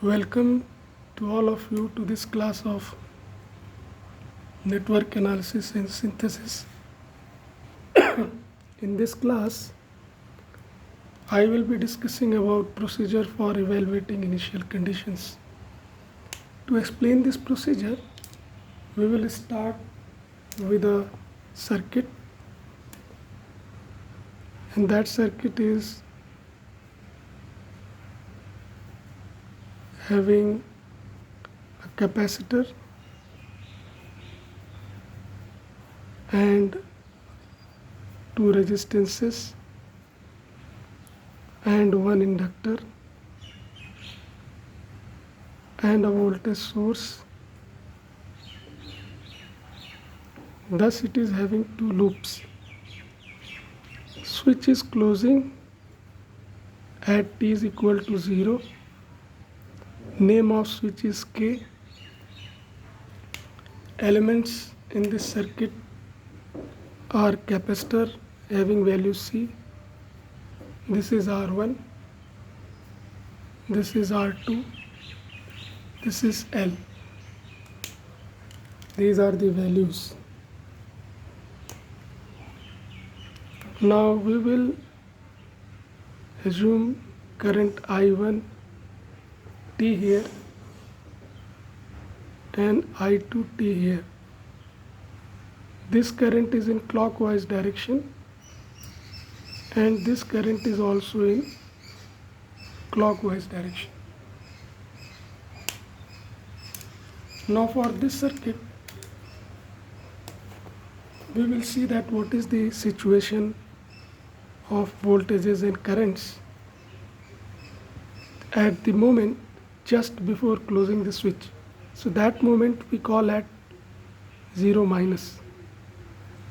Welcome to all of you to this class of network analysis and synthesis. In this class, I will be discussing about procedure for evaluating initial conditions. To explain this procedure, we will start with a circuit, and that circuit is having a capacitor and two resistances and one inductor and a voltage source. Thus it is having two loops. Switch is closing at t is equal to 0. Name of switch is K. Elements in this circuit are capacitor having value C. This is R1. This is R2. This is L. These are the values. Now we will assume current I1 T here and I2 T here. This current is in clockwise direction and this current is also in clockwise direction. Now for this circuit, we will see that what is the situation of voltages and currents at the moment just before closing the switch. So that moment we call at 0 minus.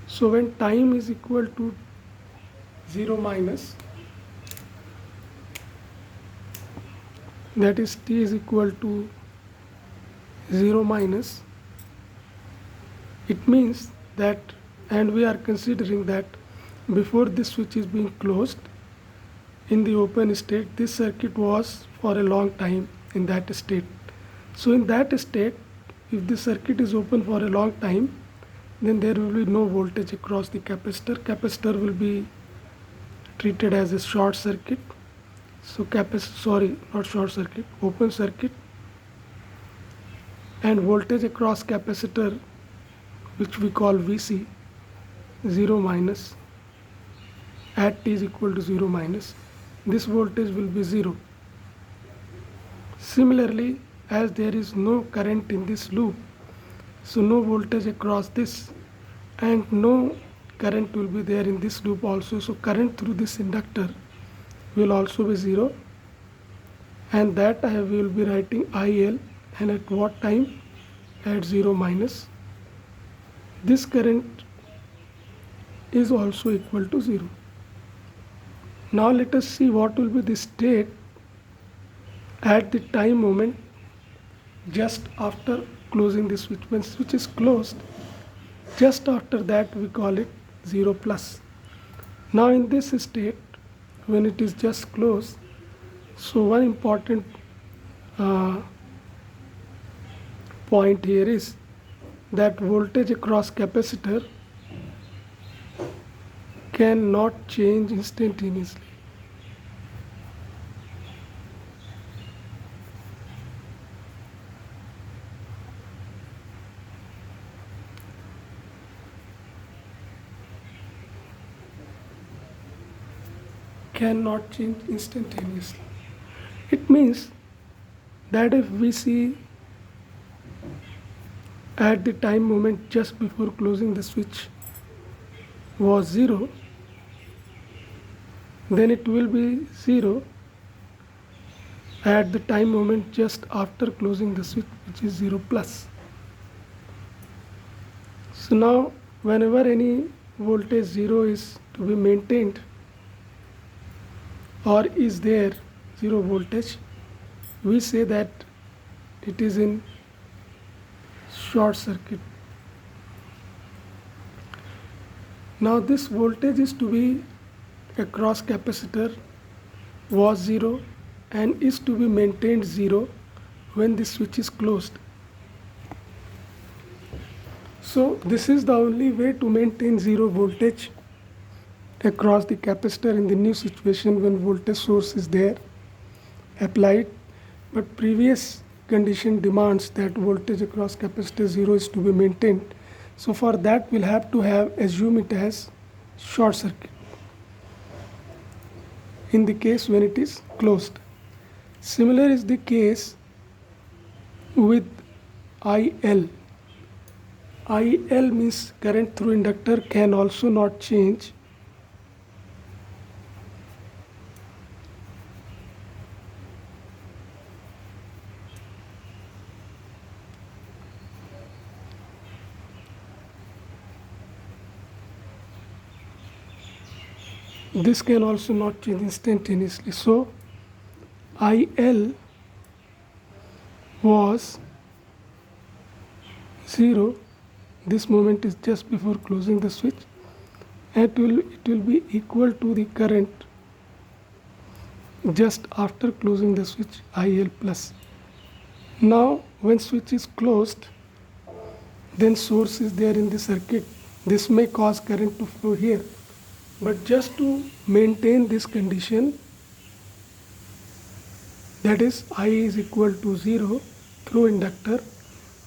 So when time is equal to 0 minus, that is t is equal to 0 minus, it means that, and we are considering that before this switch is being closed, in the open state, this circuit was for a long time in that state. So in that state, if the circuit is open for a long time, then there will be no voltage across the capacitor. Capacitor will be treated as a short circuit. So not short circuit, open circuit. And voltage across capacitor, which we call VC, 0 minus, at t is equal to 0 minus, this voltage will be 0. Similarly, as there is no current in this loop, so no voltage across this and no current will be there in this loop also. So current through this inductor will also be 0, and that I will be writing IL, and at what time? At 0 minus. This current is also equal to 0. Now let us see what will be the state at the time moment just after closing the switch. When switch is closed, just after that we call it 0 plus. Now in this state, when it is just closed, so one important point here is that voltage across capacitor cannot change instantaneously. Cannot change instantaneously. It means that if we see at the time moment just before closing the switch was 0, then it will be 0 at the time moment just after closing the switch, which is 0 plus. So now whenever any voltage 0 is to be maintained or is there 0 voltage, we say that it is in short circuit. Now this voltage is to be across capacitor was 0 and is to be maintained 0 when the switch is closed. So this is the only way to maintain zero voltage across the capacitor in the new situation when voltage source is there applied, but previous condition demands that voltage across capacitor 0 is to be maintained. So for that we'll have to assume it as short circuit in the case when it is closed. Similar is the case with IL. IL means current through inductor can also not change. This can also not change instantaneously. So IL was 0. This moment is just before closing the switch, and it will be equal to the current just after closing the switch, IL plus. Now when switch is closed, then source is there in the circuit. This may cause current to flow here, but just to maintain this condition, that is I is equal to 0 through inductor,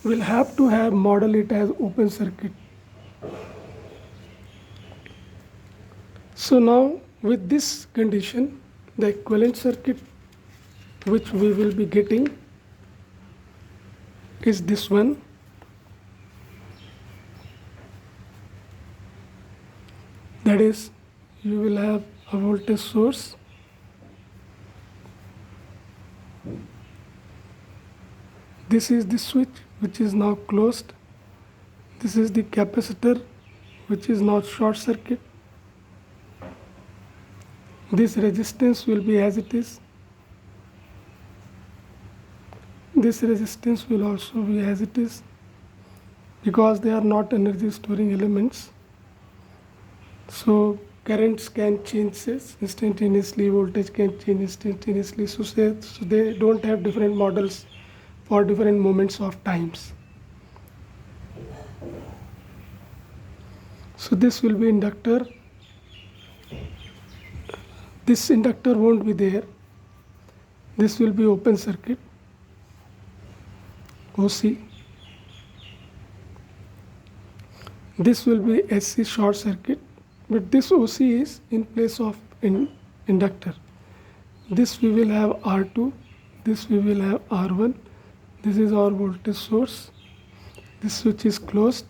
we'll have to model it as open circuit. So now with this condition, the equivalent circuit which we will be getting is this one. That is, you will have a voltage source, this is the switch which is now closed, this is the capacitor which is now short circuit, this resistance will be as it is, this resistance will also be as it is, because they are not energy storing elements. So currents can change instantaneously, voltage can change instantaneously, so they don't have different models for different moments of times. So this will be inductor, this inductor won't be there, this will be open circuit, OC, this will be SC short circuit, but this OC is in place of inductor. This we will have R2, this we will have R1, this is our voltage source, this switch is closed.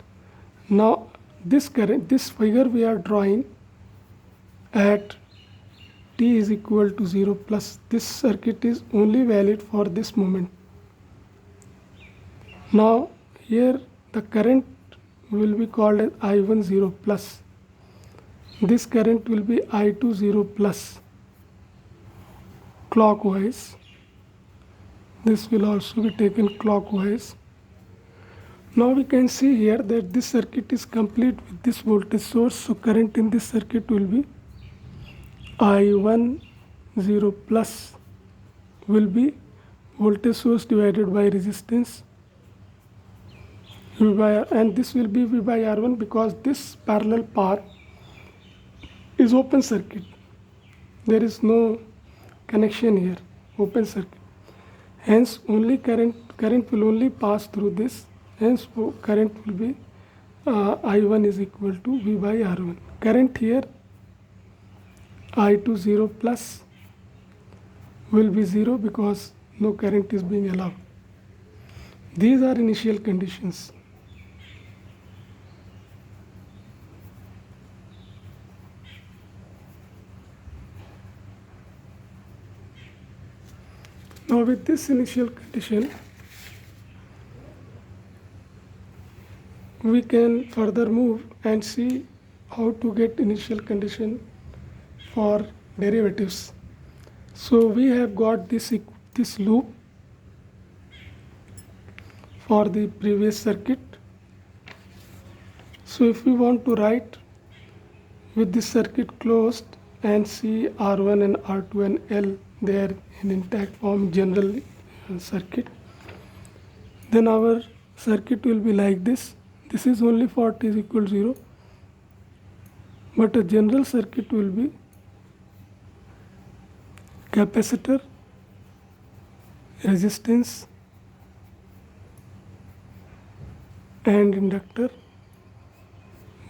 Now this current, this figure we are drawing at t is equal to 0 plus, this circuit is only valid for this moment. Now here the current will be called as I1 0 plus. This current will be I2 0 plus clockwise. This will also be taken clockwise. Now we can see here that this circuit is complete with this voltage source. So current in this circuit will be I1 0 plus will be voltage source divided by resistance V by R, and this will be V by R1 because this parallel path is open circuit. There is no connection here, open circuit. Hence only current will only pass through this. Hence current will be I1 is equal to V by R1. Current here I2 0 plus will be 0 because no current is being allowed. These are initial conditions. Now with this initial condition, we can further move and see how to get initial condition for derivatives. So we have got this loop for the previous circuit. So if we want to write with this circuit closed and see R1 and R2 and L there in intact form general circuit, then our circuit will be like this. This is only for t is equal to 0, but a general circuit will be capacitor, resistance, and inductor,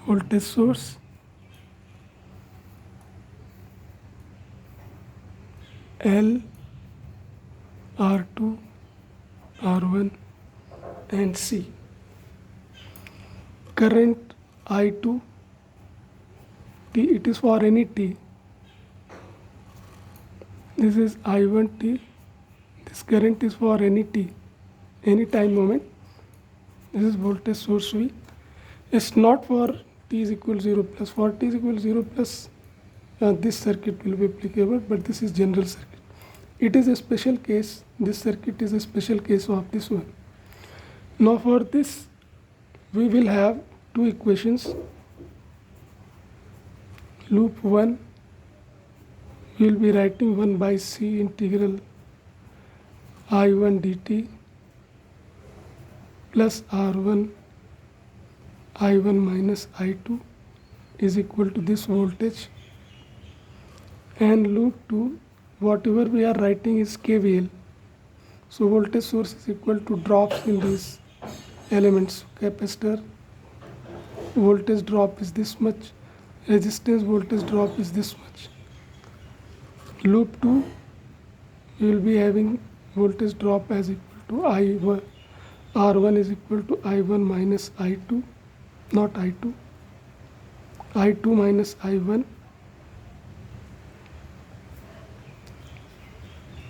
voltage source, L, R2, R1, and C. Current I2, T, it is for any T. This is I1T. This current is for any T, any time moment. This is voltage source V. It's not for T is equal to 0 plus. For T is equal to 0 plus, this circuit will be applicable, but this is general circuit. It is a special case. This circuit is a special case of this one. Now for this, we will have two equations. Loop 1, we will be writing 1 by C integral I1 dt plus R1 I1 minus I2 is equal to this voltage. And loop 2, whatever we are writing is KVL. So voltage source is equal to drops in these elements. Capacitor voltage drop is this much, resistance voltage drop is this much. Loop 2, we will be having voltage drop as equal to I1, R1 is equal to I1 minus I2, not I2, I2 minus I1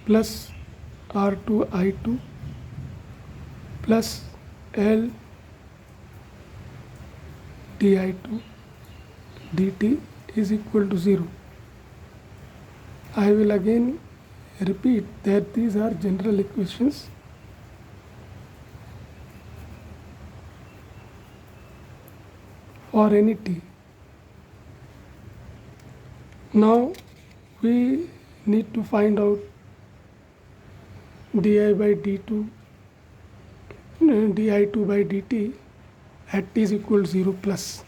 plus R2 I2 plus L di2 dt is equal to 0. I will again repeat that these are general equations. For any t. Now we need to find out di by d2, di2 by dt at t is equal to 0 plus.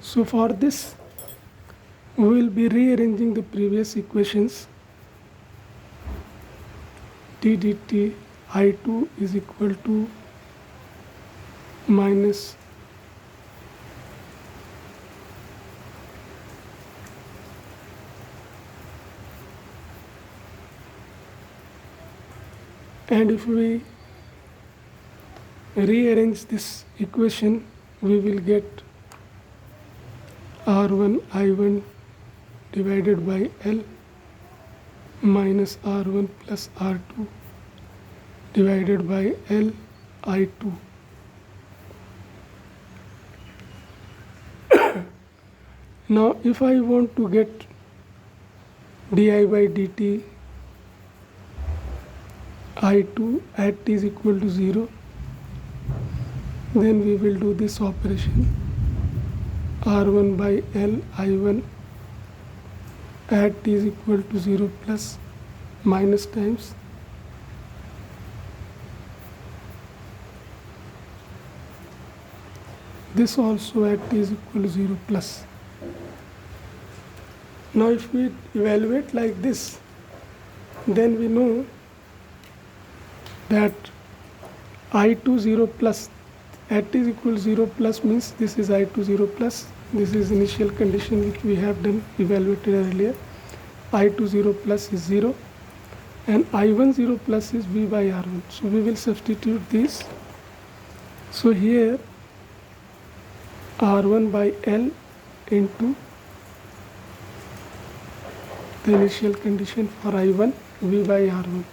So for this, we will be rearranging the previous equations. d dt I2 is equal to minus and if we rearrange this equation, we will get R1 I1 divided by L minus R1 plus R2 divided by L I2. Now if I want to get di by dt I2 at t is equal to 0, then we will do this operation. R1 by L I1 at t is equal to 0 plus minus times this also at t is equal to 0 plus. Now if we evaluate like this, then we know that I2 0 plus at t is equal to 0 plus means this is I2 0 plus. This is initial condition which we have done evaluated earlier. I2 0 plus is 0 and I1 0 plus is V by R1. So we will substitute this. So here R1 by L into the initial condition for I1 V by R1.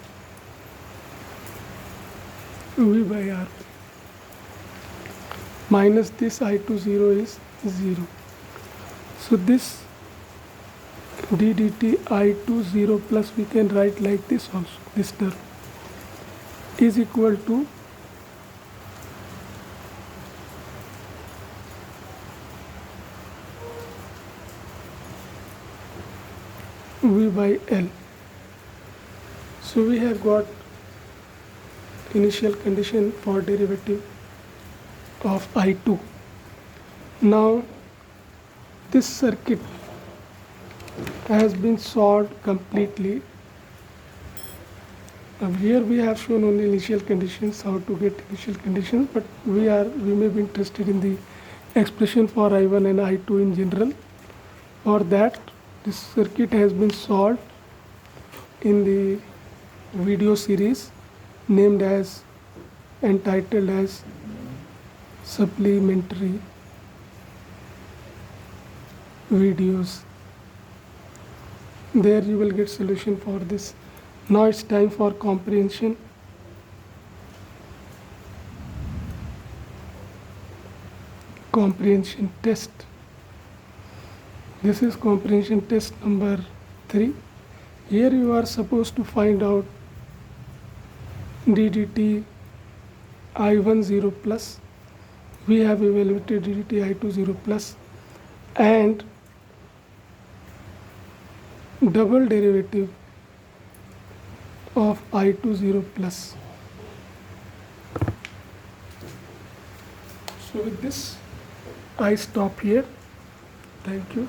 V by R1 minus this I2 0 is 0. So this d dt I2 0 plus we can write like this also, this term is equal to V by L. So we have got initial condition for derivative of I2. Now this circuit has been solved completely. Here we have shown only initial conditions, how to get initial conditions, but we may be interested in the expression for I1 and I2 in general. For that, this circuit has been solved in the video series named as, entitled as supplementary videos. There you will get solution for this. Now it's time for comprehension. Comprehension test. This is comprehension test number 3. Here you are supposed to find out ddt I1 0 plus. We have evaluated ddt I2 0 plus and double derivative of I2 0 plus. So with this I stop here. Thank you.